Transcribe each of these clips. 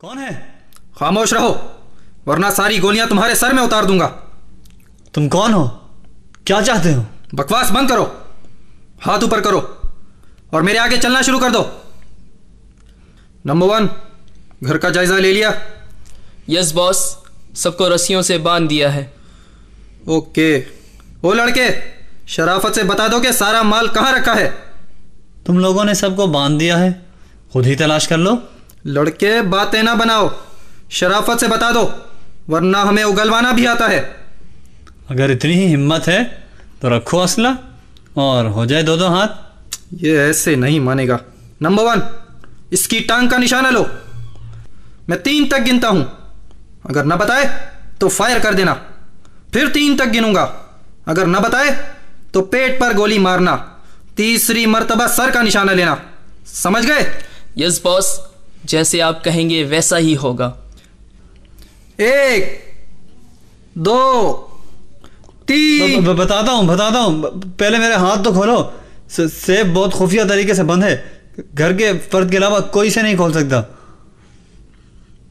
कौन है? खामोश रहो वरना सारी गोलियां तुम्हारे सर में उतार दूंगा। तुम कौन हो? क्या चाहते हो? बकवास बंद करो, हाथ ऊपर करो और मेरे आगे चलना शुरू कर दो। नंबर 1, घर का जायजा ले लिया? यस बॉस, सबको रस्सियों से बांध दिया है। ओके। ओ लड़के, शराफत से बता दो कि सारा माल कहाँ रखा है। तुम लोगों ने सबको बांध दिया है, खुद ही तलाश कर लो। लड़के बातें ना बनाओ, शराफत से बता दो वरना हमें उगलवाना भी आता है। अगर इतनी ही हिम्मत है तो रखो असला और हो जाए 2-2 हाथ। ये ऐसे नहीं मानेगा। नंबर 1, इसकी टांग का निशाना लो। मैं 3 तक गिनता हूं, अगर ना बताए तो फायर कर देना। फिर 3 तक गिनूंगा, अगर ना बताए तो पेट पर गोली मारना। तीसरी मर्तबा सर का निशाना लेना, समझ गए? यस बॉस, जैसे आप कहेंगे वैसा ही होगा। 1, 2, 3। बताता हूँ, पहले मेरे हाथ तो खोलो। सेफ बहुत खुफिया तरीके से बंद है, घर के फर्द के अलावा कोई से नहीं खोल सकता।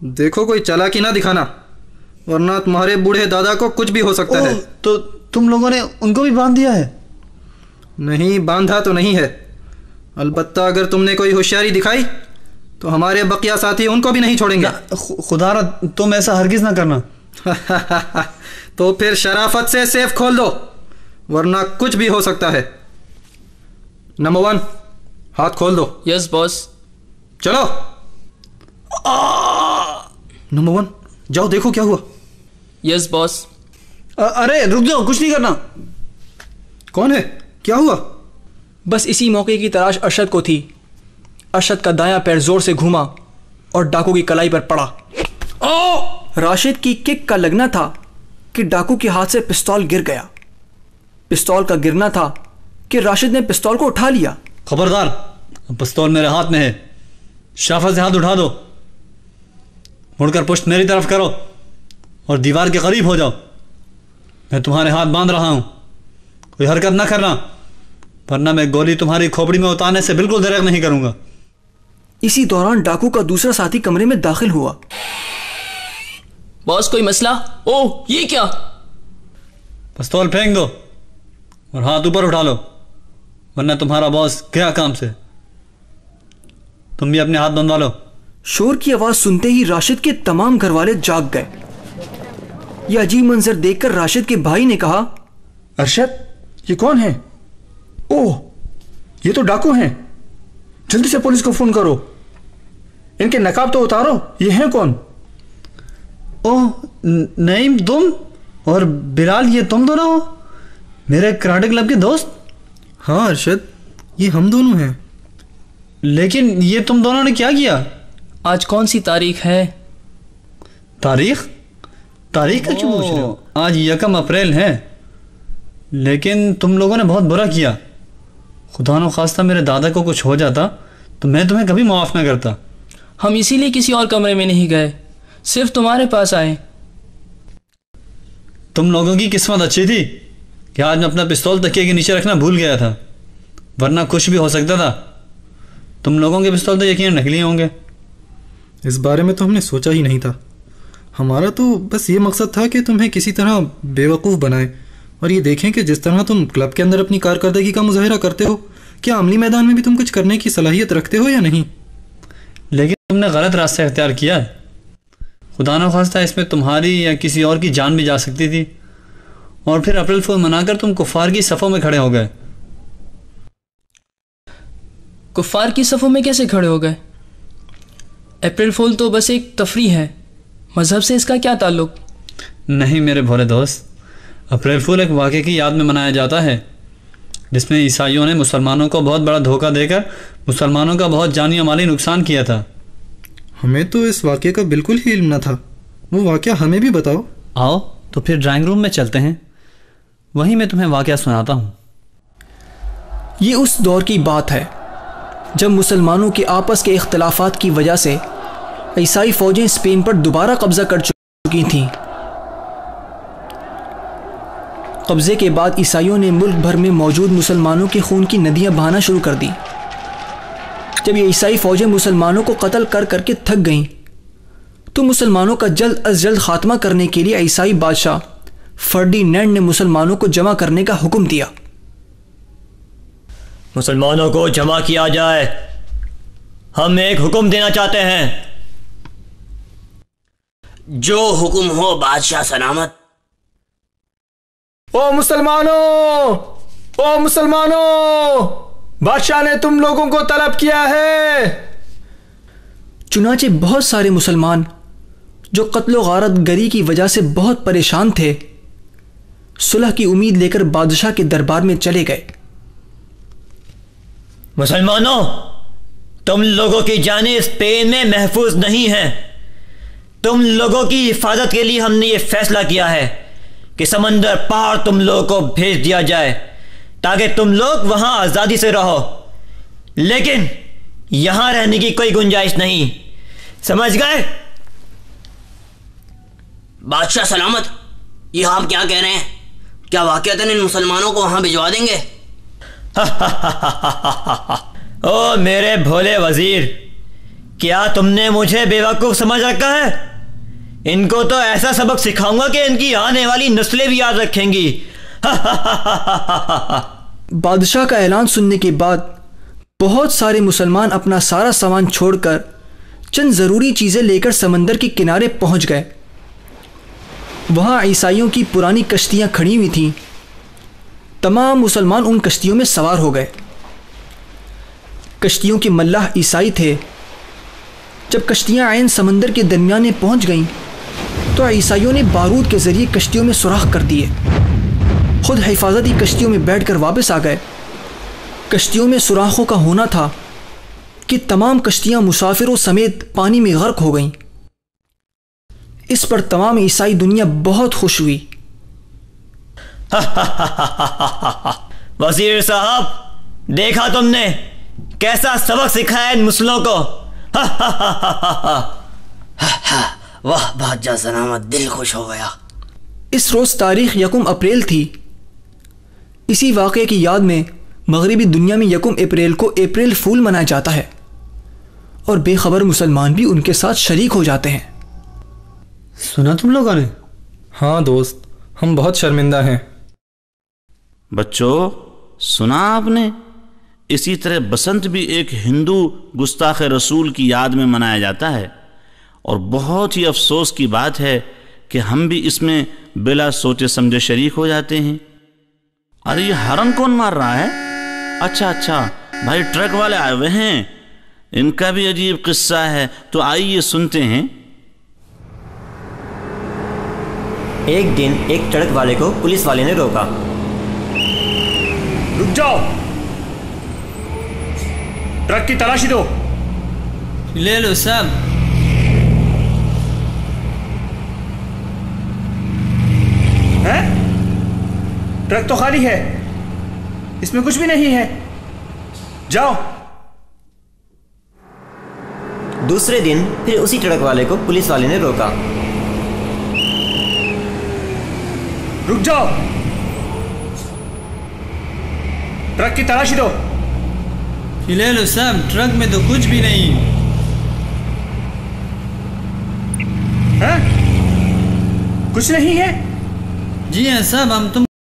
देखो कोई चालाकी ना दिखाना वरना तुम्हारे बूढ़े दादा को कुछ भी हो सकता है। तो तुम लोगों ने उनको भी बांध दिया है? नहीं, बांधा तो नहीं है, अलबत्ता अगर तुमने कोई होशियारी दिखाई तो हमारे बकिया साथी उनको भी नहीं छोड़ेंगे। खुदारा तुम ऐसा हरगिज ना करना। तो फिर शराफत से सेफ खोल दो वरना कुछ भी हो सकता है। नंबर 1, हाथ खोल दो। Yes boss. चलो। नंबर 1, जाओ देखो क्या हुआ। Yes boss. अरे रुक जाओ, कुछ नहीं करना। कौन है? क्या हुआ? बस इसी मौके की तलाश अरशद को थी। अरशद का दायां पैर जोर से घूमा और डाकू की कलाई पर पड़ा। राशिद की किक का लगना था कि डाकू के हाथ से पिस्तौल गिर गया। पिस्तौल का गिरना था कि राशिद ने पिस्तौल को उठा लिया। खबरदार, पिस्तौल मेरे हाथ में है। शराफत से हाथ उठा दो, मुड़कर पुश्त मेरी तरफ करो और दीवार के करीब हो जाओ। मैं तुम्हारे हाथ बांध रहा हूं, कोई हरकत ना करना वरना मैं गोली तुम्हारी खोपड़ी में उतारने से बिल्कुल दरेग नहीं करूंगा। इसी दौरान डाकू का दूसरा साथी कमरे में दाखिल हुआ। बॉस कोई मसला? ओह, ये क्या? पिस्तौल फेंक दो और हाथ ऊपर उठा लो वरना तुम्हारा बॉस गया काम से। तुम भी अपने हाथ बंधवा लो। शोर की आवाज सुनते ही राशिद के तमाम घरवाले जाग गए। यह अजीब मंजर देखकर राशिद के भाई ने कहा, अरशद, ये कौन है? ओह, ये तो डाकू हैं। जल्दी से पुलिस को फोन करो, इनके नकाब तो उतारो। ये हैं कौन? ओह नईम, तुम और बिलाल, ये तुम दोनों हो? मेरे कराटे क्लब के दोस्त? हाँ अरशद, ये हम दोनों हैं। लेकिन ये तुम दोनों ने क्या किया? आज कौन सी तारीख है? तारीख का क्यों पूछ रहे हो? आज 1 अप्रैल है। लेकिन तुम लोगों ने बहुत बुरा किया। खुदा न खास्ता मेरे दादा को कुछ हो जाता तो मैं तुम्हें कभी माफ ना करता। हम इसीलिए किसी और कमरे में नहीं गए, सिर्फ तुम्हारे पास आए। तुम लोगों की किस्मत अच्छी थी कि आज मैं अपना पिस्तौल तकिए के नीचे रखना भूल गया था, वरना कुछ भी हो सकता था। तुम लोगों के पिस्तौल तो यकीन नकली होंगे। इस बारे में तो हमने सोचा ही नहीं था। हमारा तो बस ये मकसद था कि तुम्हें किसी तरह बेवकूफ़ बनाए और ये देखें कि जिस तरह तुम क्लब के अंदर अपनी कारकर्दगी का मुजाहिरा करते हो, क्या अमली मैदान में भी तुम कुछ करने की सलाहियत रखते हो या नहीं। लेकिन तुमने गलत रास्ता इख्तियार किया है। खुदा न खास्ता इसमें तुम्हारी या किसी और की जान भी जा सकती थी और फिर अप्रैल फूल मनाकर तुम कुफ्फार की सफ़ों में खड़े हो गए। कुफ्फार की सफ़ों में कैसे खड़े हो गए? अप्रैल फूल तो बस एक तफरीह है, मजहब से इसका क्या ताल्लुक? नहीं मेरे भोले दोस्त, अप्रैल फूल एक वाक़े की याद में मनाया जाता है जिसमें ईसाइयों ने मुसलमानों को बहुत बड़ा धोखा देकर मुसलमानों का बहुत जानी और माली नुकसान किया था। हमें तो इस वाक़े का बिल्कुल ही इल्म न था। वो वाक़या हमें भी बताओ। आओ तो फिर ड्राइंग रूम में चलते हैं, वहीं मैं तुम्हें वाक़या सुनाता हूँ। ये उस दौर की बात है जब मुसलमानों के आपस के इख्तलाफात की वजह से ईसाई फौजें स्पेन पर दोबारा कब्जा कर चुकी थीं। कब्जे के बाद ईसाइयों ने मुल्क भर में मौजूद मुसलमानों के खून की नदियां बहाना शुरू कर दी। जब ये ईसाई फौजें मुसलमानों को कत्ल कर करके थक गईं तो मुसलमानों का जल्द अज जल्द खात्मा करने के लिए ईसाई बादशाह फर्डिनेंड ने मुसलमानों को जमा करने का हुक्म दिया। मुसलमानों को जमा किया जाए, हम एक हुक्म देना चाहते हैं। जो हुक्म हो बादशाह सलामत। ओ मुसलमानों, ओ मुसलमानों, बादशाह ने तुम लोगों को तलब किया है। चुनाचे बहुत सारे मुसलमान जो कत्लो गारत गरी की वजह से बहुत परेशान थे, सुलह की उम्मीद लेकर बादशाह के दरबार में चले गए। मुसलमानों, तुम लोगों की जानें स्पेन में महफूज नहीं हैं। तुम लोगों की हिफाजत के लिए हमने ये फैसला किया है कि समंदर पार तुम लोगों को भेज दिया जाए ताकि तुम लोग वहां आजादी से रहो, लेकिन यहां रहने की कोई गुंजाइश नहीं। समझ गए? बादशाह सलामत, ये आप क्या कह रहे हैं? क्या वाकईतन इन मुसलमानों को वहां भिजवा देंगे? ओ मेरे भोले वजीर, क्या तुमने मुझे बेवकूफ समझ रखा है? इनको तो ऐसा सबक सिखाऊंगा कि इनकी आने वाली नस्लें भी याद रखेंगी। बादशाह का ऐलान सुनने के बाद बहुत सारे मुसलमान अपना सारा सामान छोड़कर चंद ज़रूरी चीज़ें लेकर समंदर के किनारे पहुंच गए। वहां ईसाइयों की पुरानी कश्तियां खड़ी हुई थीं। तमाम मुसलमान उन कश्तियों में सवार हो गए। कश्तियों के मल्लाह ईसाई थे। जब कश्तियां आयन समंदर के दरमियान में पहुंच गईं तो ईसाइयों ने बारूद के ज़रिए कश्तियों में सुराख कर दिए। खुद हिफाजती कश्तियों में बैठकर वापस आ गए। कश्तियों में सुराखों का होना था कि तमाम कश्तियां मुसाफिरों समेत पानी में गर्क हो गईं। इस पर तमाम ईसाई दुनिया बहुत खुश हुई। वजीर साहब, देखा तुमने कैसा सबक सिखाया इन मुस्लिमों को। वाह बादशाह सलामत, दिल खुश हो गया। इस रोज़ तारीख 1 अप्रैल थी। इसी वाक़े की याद में मगरिबी दुनिया में 1 अप्रैल को अप्रैल फूल मनाया जाता है और बेखबर मुसलमान भी उनके साथ शरीक हो जाते हैं। सुना तुम लोगों ने? हाँ दोस्त, हम बहुत शर्मिंदा हैं। बच्चों, सुना आपने? इसी तरह बसंत भी एक हिंदू गुस्ताख रसूल की याद में मनाया जाता है और बहुत ही अफसोस की बात है कि हम भी इसमें बिला सोचे समझे शरीक हो जाते हैं। अरे ये हरन कौन मार रहा है? अच्छा, भाई ट्रक वाले आए हुए हैं, इनका भी अजीब किस्सा है, तो आइए सुनते हैं। एक दिन एक ट्रक वाले को पुलिस वाले ने रोका। रुक जाओ, ट्रक की तलाशी दो। ले लो साहब। हैं? ट्रक तो खाली है, इसमें कुछ भी नहीं है। जाओ। दूसरे दिन फिर उसी ट्रक वाले को पुलिस वाले ने रोका। रुक जाओ, ट्रक की तलाशी दो। ले लो साहब, ट्रक में तो कुछ भी नहीं। हैं? कुछ नहीं है? जी हाँ साहब, हम तुम